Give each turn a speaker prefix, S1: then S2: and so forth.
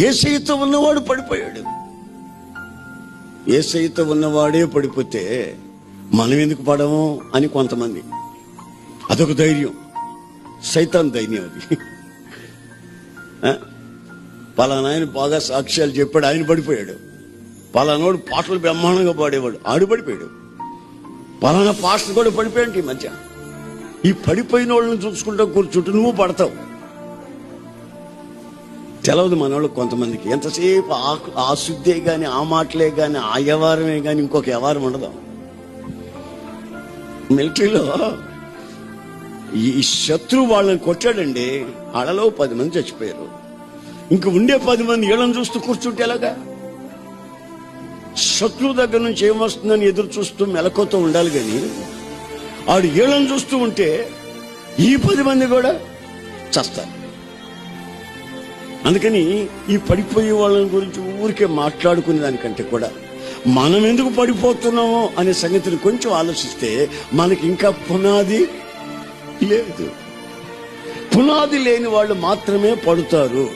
S1: యేసయ్యతో ఉన్నవాడు పడిపోయాడు. యేసయ్యతో ఉన్నవాడే పడిపోతే మనం ఎందుకు పడము అని కొంతమంది, అదొక ధైర్యం, సైతాన్ ధైర్యం అది. పలానా ఆయన బాగా సాక్ష్యాలు చెప్పాడు, ఆయన పడిపోయాడు. పలానాడు పాటలు బ్రహ్మాండంగా పాడేవాడు, ఆడు పడిపోయాడు. పలానా పాటలు కూడా పడిపోయాడు. ఈ మధ్య ఈ పడిపోయిన వాళ్ళని చూసుకుంటూ కూర్చుంటూ నువ్వు పడతావు. తెలవదు మనోళ్ళు కొంతమందికి, ఎంతసేపు ఆ శుద్ధే గాని, ఆ మాటలే గాని, ఆ వ్యవహారమే గాని, ఇంకొక వ్యవహారం ఉండదు. మిలిటరీలో ఈ శత్రువు వాళ్ళని కొట్టాడండి, ఆడలో 10 మంది చచ్చిపోయారు. ఇంక ఉండే 10 మంది ఏళ్ళని చూస్తూ కూర్చుంటే ఎలాగా? శత్రువు దగ్గర నుంచి ఏమొస్తుందని ఎదురు చూస్తూ మెలకువతో ఉండాలి. కానీ ఆడు ఏళ్ళని చూస్తూ ఉంటే ఈ 10 మంది కూడా చస్తారు. అందుకని ఈ పడిపోయే వాళ్ళని గురించి ఊరికే మాట్లాడుకునే దానికంటే కూడా మనం ఎందుకు పడిపోతున్నామో అనే సంగతిని కొంచెం ఆలోచిస్తే మనకి ఇంకా పునాది లేదు. పునాది లేని వాళ్ళు మాత్రమే పడుతారు.